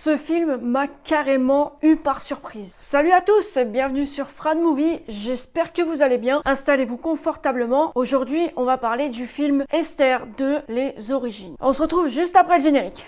Ce film m'a carrément eu par surprise. Salut à tous, bienvenue sur Fran Movie, j'espère que vous allez bien. Installez-vous confortablement. Aujourd'hui, on va parler du film Esther de Les Origines. On se retrouve juste après le générique.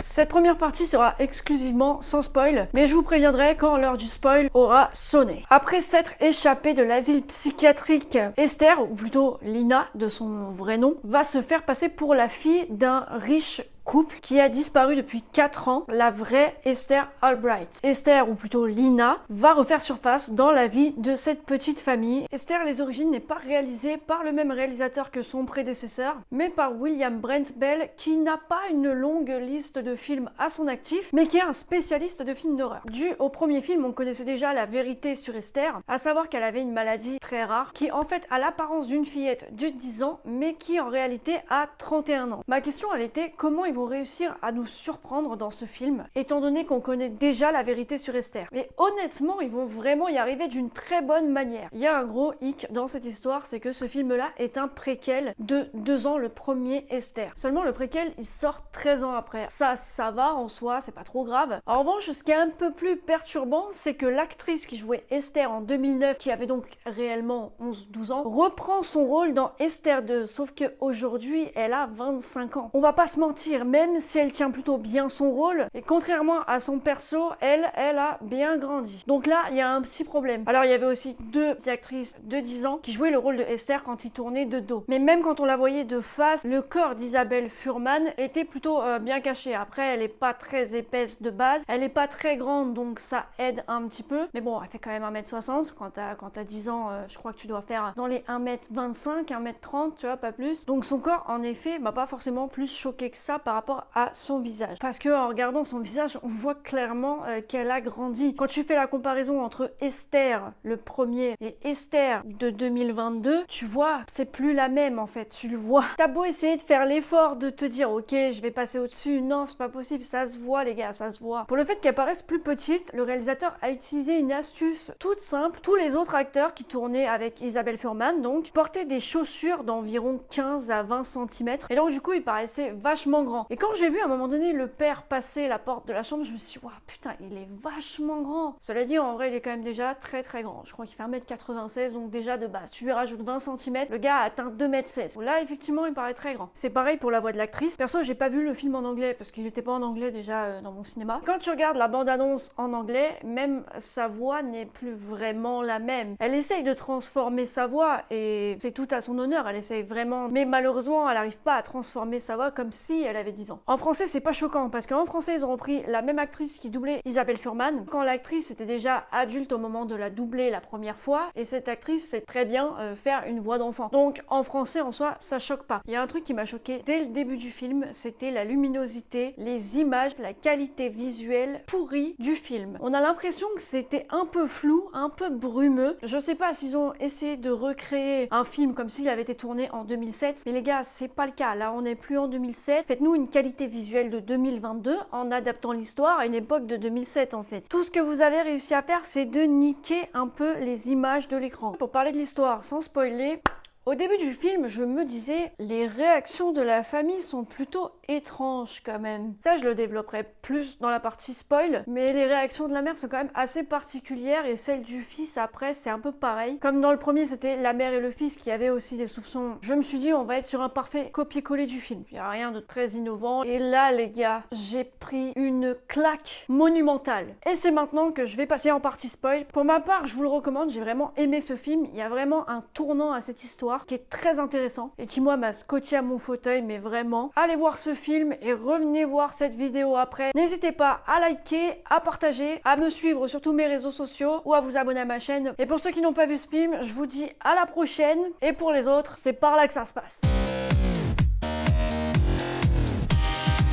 Cette première partie sera exclusivement sans spoil, mais je vous préviendrai quand l'heure du spoil aura sonné. Après s'être échappée de l'asile psychiatrique, Esther, ou plutôt Lina de son vrai nom, va se faire passer pour la fille d'un riche couple qui a disparu depuis 4 ans, la vraie Esther Albright. Esther, ou plutôt Lina, va refaire surface dans la vie de cette petite famille. Esther, les origines n'est pas réalisée par le même réalisateur que son prédécesseur, mais par William Brent Bell, qui n'a pas une longue liste de films à son actif, mais qui est un spécialiste de films d'horreur. Dû au premier film, on connaissait déjà la vérité sur Esther, à savoir qu'elle avait une maladie très rare, qui en fait a l'apparence d'une fillette de 10 ans, mais qui en réalité a 31 ans. Ma question, elle était comment ils vont réussir à nous surprendre dans ce film, étant donné qu'on connaît déjà la vérité sur Esther. Et honnêtement, ils vont vraiment y arriver d'une très bonne manière. Il y a un gros hic dans cette histoire, c'est que ce film-là est un préquel de 2 ans, le premier Esther. Seulement, le préquel, il sort 13 ans après. Ça va en soi, c'est pas trop grave. En revanche, ce qui est un peu plus perturbant, c'est que l'actrice qui jouait Esther en 2009, qui avait donc réellement 11-12 ans, reprend son rôle dans Esther 2, sauf qu'aujourd'hui, elle a 25 ans. On va pas se mentir, même si elle tient plutôt bien son rôle, et contrairement à son perso, elle a bien grandi. Donc là, il y a un petit problème. Alors, il y avait aussi 2 actrices de 10 ans qui jouaient le rôle de Esther quand ils tournaient de dos. Mais même quand on la voyait de face, le corps d'Isabelle Fuhrman était plutôt bien caché. Après, elle est pas très épaisse de base, elle est pas très grande, donc ça aide un petit peu. Mais bon, elle fait quand même 1m60. Quand t'as 10 ans, je crois que tu dois faire dans les 1m25, 1m30, tu vois, pas plus. Donc son corps, en effet, m'a pas forcément plus choqué que ça par rapport à son visage. Parce que en regardant son visage, on voit clairement qu'elle a grandi. Quand tu fais la comparaison entre Esther, le premier, et Esther de 2022, tu vois, c'est plus la même en fait, tu le vois. T'as beau essayer de faire l'effort de te dire, ok, je vais passer au-dessus, non, c'est pas possible, ça se voit les gars, ça se voit. Pour le fait qu'elle paraisse plus petite, le réalisateur a utilisé une astuce toute simple. Tous les autres acteurs qui tournaient avec Isabelle Fuhrman, donc, portaient des chaussures d'environ 15 à 20 cm, et donc du coup, il paraissait vachement grand. Et quand j'ai vu à un moment donné le père passer la porte de la chambre, je me suis dit, waouh, putain, il est vachement grand. Cela dit, en vrai, il est quand même déjà très très grand. Je crois qu'il fait 1m96, donc déjà de base. Tu lui rajoutes 20 cm, le gars a atteint 2m16. Donc là, effectivement, il paraît très grand. C'est pareil pour la voix de l'actrice. Perso, j'ai pas vu le film en anglais parce qu'il était pas en anglais déjà dans mon cinéma. Quand tu regardes la bande-annonce en anglais, même sa voix n'est plus vraiment la même. Elle essaye de transformer sa voix et c'est tout à son honneur. Elle essaye vraiment, mais malheureusement, elle arrive pas à transformer sa voix comme si elle avait 10 ans. En français, c'est pas choquant parce qu'en français, ils ont repris la même actrice qui doublait Isabelle Fuhrman quand l'actrice était déjà adulte au moment de la doubler la première fois, et cette actrice sait très bien faire une voix d'enfant. Donc en français, en soi, ça choque pas. Il y a un truc qui m'a choqué dès le début du film, c'était la luminosité, les images, la qualité visuelle pourrie du film. On a l'impression que c'était un peu flou, un peu brumeux. Je sais pas s'ils ont essayé de recréer un film comme s'il avait été tourné en 2007, mais les gars, c'est pas le cas. Là, on n'est plus en 2007. Faites-nous une qualité visuelle de 2022 en adaptant l'histoire à une époque de 2007 en fait. Tout ce que vous avez réussi à faire, c'est de niquer un peu les images de l'écran. Pour parler de l'histoire sans spoiler, au début du film, je me disais, les réactions de la famille sont plutôt étranges quand même. Ça, je le développerai plus dans la partie spoil, mais les réactions de la mère sont quand même assez particulières et celles du fils après, c'est un peu pareil. Comme dans le premier, c'était la mère et le fils qui avaient aussi des soupçons. Je me suis dit, on va être sur un parfait copier-coller du film. Il n'y a rien de très innovant. Et là, les gars, j'ai pris une claque monumentale. Et c'est maintenant que je vais passer en partie spoil. Pour ma part, je vous le recommande, j'ai vraiment aimé ce film. Il y a vraiment un tournant à cette histoire qui est très intéressant et qui moi m'a scotché à mon fauteuil, mais vraiment. Allez voir ce film et revenez voir cette vidéo après. N'hésitez pas à liker, à partager, à me suivre sur tous mes réseaux sociaux ou à vous abonner à ma chaîne. Et pour ceux qui n'ont pas vu ce film, je vous dis à la prochaine, et pour les autres, c'est par là que ça se passe.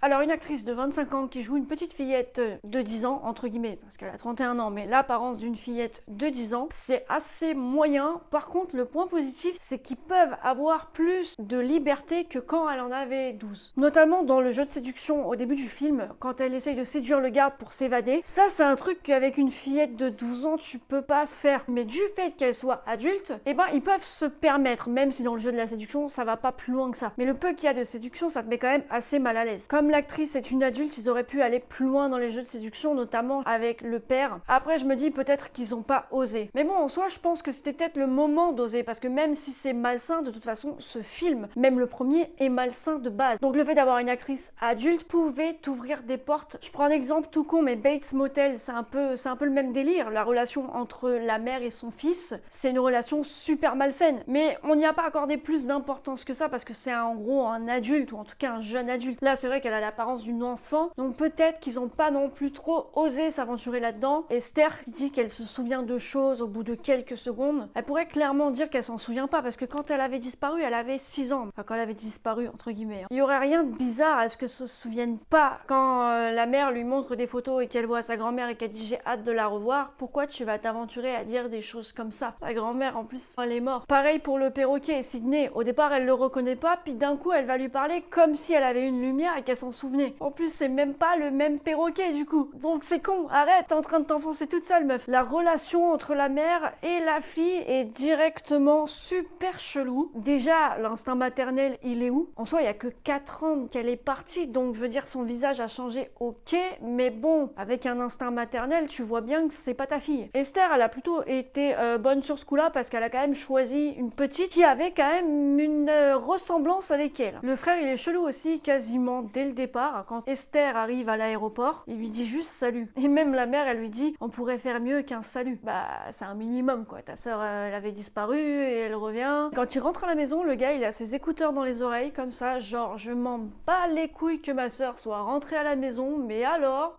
Alors Alors une actrice de 25 ans qui joue une petite fillette de 10 ans, entre guillemets, parce qu'elle a 31 ans, mais l'apparence d'une fillette de 10 ans, c'est assez moyen. Par contre, le point positif, c'est qu'ils peuvent avoir plus de liberté que quand elle en avait 12. Notamment dans le jeu de séduction au début du film, quand elle essaye de séduire le garde pour s'évader. Ça, c'est un truc qu'avec une fillette de 12 ans, tu peux pas faire. Mais du fait qu'elle soit adulte, eh ben, ils peuvent se permettre, même si dans le jeu de la séduction, ça va pas plus loin que ça. Mais le peu qu'il y a de séduction, ça te met quand même assez mal à l'aise. Comme l'actrice est une adulte, ils auraient pu aller plus loin dans les jeux de séduction, notamment avec le père. Après, je me dis peut-être qu'ils ont pas osé. Mais bon, en soi, je pense que c'était peut-être le moment d'oser, parce que même si c'est malsain, de toute façon, ce film, même le premier, est malsain de base. Donc le fait d'avoir une actrice adulte pouvait t'ouvrir des portes. Je prends un exemple tout con, mais Bates Motel, c'est un peu le même délire. La relation entre la mère et son fils, c'est une relation super malsaine. Mais on n'y a pas accordé plus d'importance que ça, parce que c'est en gros un adulte, ou en tout cas un jeune adulte. Là, c'est vrai qu'elle a l'apparence d'une enfant, donc peut-être qu'ils n'ont pas non plus trop osé s'aventurer là-dedans. Esther dit qu'elle se souvient de choses au bout de quelques secondes. Elle pourrait clairement dire qu'elle s'en souvient pas, parce que quand elle avait disparu, elle avait 6 ans. Enfin, quand elle avait disparu, entre guillemets. Il y aurait rien de bizarre à ce que se souvienne pas quand la mère lui montre des photos et qu'elle voit sa grand-mère et qu'elle dit j'ai hâte de la revoir. Pourquoi tu vas t'aventurer à dire des choses comme ça? La grand-mère, en plus, elle est morte. Pareil pour le perroquet, Sydney. Au départ, elle le reconnaît pas, puis d'un coup, elle va lui parler comme si elle avait une lumière et qu'elle s'en souvenait. En plus, c'est même pas le même perroquet, du coup. Donc c'est con, arrête, t'es en train de t'enfoncer toute seule, meuf. La relation entre la mère et la fille est directement super chelou. Déjà, l'instinct maternel, il est où? En soi, il y a que 4 ans qu'elle est partie, donc je veux dire, son visage a changé, ok, mais bon, avec un instinct maternel, tu vois bien que c'est pas ta fille. Esther, elle a plutôt été bonne sur ce coup-là, parce qu'elle a quand même choisi une petite qui avait quand même une ressemblance avec elle. Le frère, il est chelou aussi, quasiment dès le départ. Quand Esther arrive à l'aéroport, il lui dit juste salut. Et même la mère, elle lui dit, on pourrait faire mieux qu'un salut. Bah, c'est un minimum, quoi. Ta sœur, elle avait disparu et elle revient. Quand il rentre à la maison, le gars, il a ses écouteurs dans les oreilles, comme ça, genre, je m'en bats les couilles que ma sœur soit rentrée à la maison, mais alors...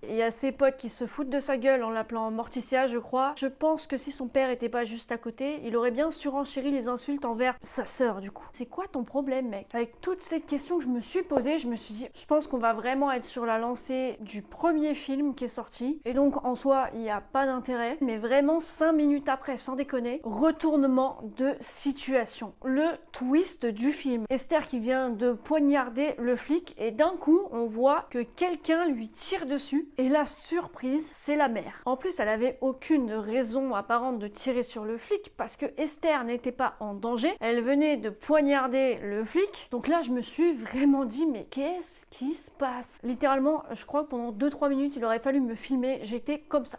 Il y a ses potes qui se foutent de sa gueule en l'appelant Morticia, je crois. Je pense que si son père était pas juste à côté, il aurait bien surenchéri les insultes envers sa sœur, du coup. C'est quoi ton problème, mec? Avec toutes ces questions que je me suis posées, je me suis dit, je pense qu'on va vraiment être sur la lancée du premier film qui est sorti. Et donc, en soi, il n'y a pas d'intérêt. Mais vraiment, 5 minutes après, sans déconner, retournement de situation. Le twist du film. Esther qui vient de poignarder le flic et d'un coup, on voit que quelqu'un lui tire dessus. Et la surprise, c'est la mère. En plus, elle avait aucune raison apparente de tirer sur le flic parce que Esther n'était pas en danger. Elle venait de poignarder le flic. Donc là, je me suis vraiment dit, mais qu'est-ce qui se passe? Littéralement, je crois que pendant 2-3 minutes, il aurait fallu me filmer. J'étais comme ça.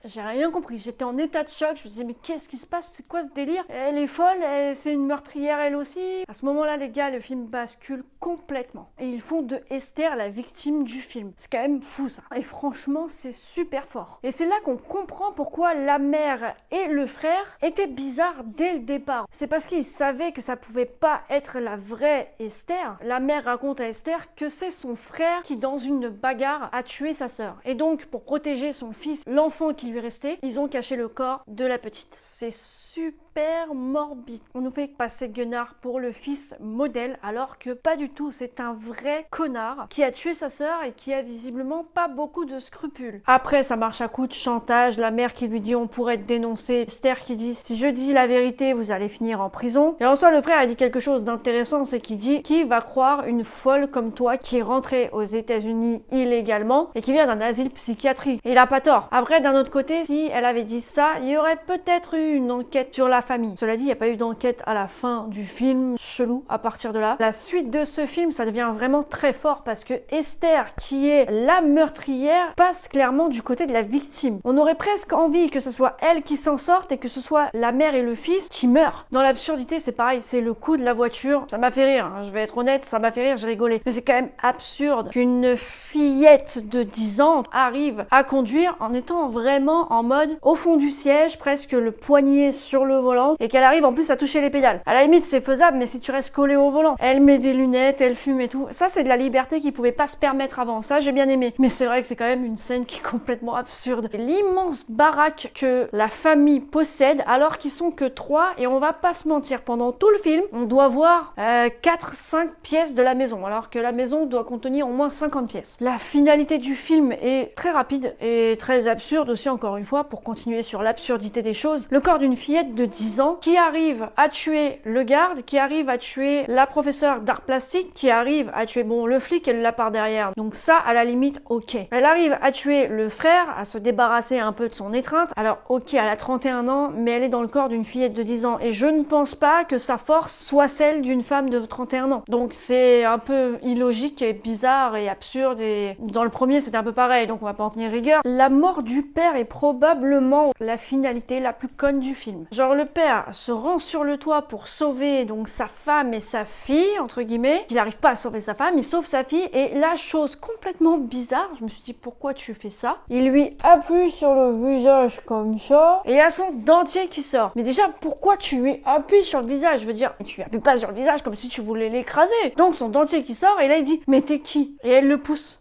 J'ai rien compris, j'étais en état de choc, je me disais mais qu'est-ce qui se passe, c'est quoi ce délire? Elle est folle, c'est une meurtrière elle aussi. À ce moment-là les gars, le film bascule complètement. Et ils font de Esther la victime du film. C'est quand même fou ça. Et franchement c'est super fort. Et c'est là qu'on comprend pourquoi la mère et le frère étaient bizarres dès le départ. C'est parce qu'ils savaient que ça pouvait pas être la vraie Esther. La mère raconte à Esther que c'est son frère qui dans une bagarre a tué sa sœur. Et donc pour protéger son fils, l'enfant qui lui restait, ils ont caché le corps de la petite. C'est super morbide. On nous fait passer Gunnar pour le fils modèle alors que pas du tout, c'est un vrai connard qui a tué sa sœur et qui a visiblement pas beaucoup de scrupules. Après ça marche à coup de chantage, la mère qui lui dit on pourrait te dénoncer, Esther qui dit si je dis la vérité vous allez finir en prison. Et en soi le frère a dit quelque chose d'intéressant, c'est qu'il dit qui va croire une folle comme toi qui est rentrée aux États-Unis illégalement et qui vient d'un asile psychiatrique. Et il a pas tort. Après d'un autre côté, si elle avait dit ça, il y aurait peut-être eu une enquête sur la famille. Cela dit, il n'y a pas eu d'enquête à la fin du film, chelou à partir de là. La suite de ce film, ça devient vraiment très fort parce que Esther, qui est la meurtrière, passe clairement du côté de la victime. On aurait presque envie que ce soit elle qui s'en sorte et que ce soit la mère et le fils qui meurent. Dans l'absurdité, c'est pareil, c'est le coup de la voiture. Ça m'a fait rire, hein, je vais être honnête, ça m'a fait rire, j'ai rigolé. Mais c'est quand même absurde qu'une fillette de 10 ans arrive à conduire en étant vraiment vraiment en mode au fond du siège, presque le poignet sur le volant, et qu'elle arrive en plus à toucher les pédales. À la limite, c'est faisable, mais si tu restes collé au volant, elle met des lunettes, elle fume et tout. Ça, c'est de la liberté qu'ils pouvaient pas se permettre avant. Ça, j'ai bien aimé. Mais c'est vrai que c'est quand même une scène qui est complètement absurde. L'immense baraque que la famille possède, alors qu'ils sont que 3, et on va pas se mentir, pendant tout le film, on doit voir 4-5 pièces de la maison, alors que la maison doit contenir au moins 50 pièces. La finalité du film est très rapide et très absurde aussi, encore une fois, pour continuer sur l'absurdité des choses. Le corps d'une fillette de 10 ans qui arrive à tuer le garde, qui arrive à tuer la professeure d'art plastique, qui arrive à tuer, bon, le flic, elle l'a par derrière. Donc ça, à la limite, ok. Elle arrive à tuer le frère, à se débarrasser un peu de son étreinte. Alors ok, elle a 31 ans, mais elle est dans le corps d'une fillette de 10 ans. Et je ne pense pas que sa force soit celle d'une femme de 31 ans. Donc c'est un peu illogique et bizarre et absurde. Et dans le premier, c'était un peu pareil, donc on va pas en tenir rigueur. La mort du père est probablement la finalité la plus conne du film. Genre le père se rend sur le toit pour sauver donc sa femme et sa fille, entre guillemets. Il n'arrive pas à sauver sa femme, il sauve sa fille. Et la chose complètement bizarre, je me suis dit pourquoi tu fais ça? Il lui appuie sur le visage comme ça et il y a son dentier qui sort. Mais déjà, pourquoi tu lui appuies sur le visage? Je veux dire, tu lui appuies pas sur le visage comme si tu voulais l'écraser. Donc son dentier qui sort et là il dit mais t'es qui? Et elle le pousse.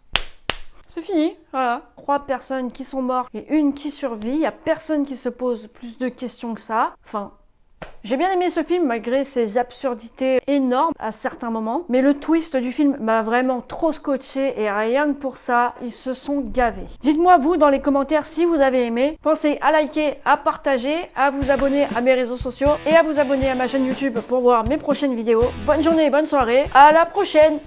C'est fini, voilà. 3 personnes qui sont mortes et une qui survit. Il n'y a personne qui se pose plus de questions que ça. Enfin, j'ai bien aimé ce film malgré ses absurdités énormes à certains moments. Mais le twist du film m'a vraiment trop scotché et rien que pour ça, ils se sont gavés. Dites-moi vous dans les commentaires si vous avez aimé. Pensez à liker, à partager, à vous abonner à mes réseaux sociaux et à vous abonner à ma chaîne YouTube pour voir mes prochaines vidéos. Bonne journée et bonne soirée. À la prochaine!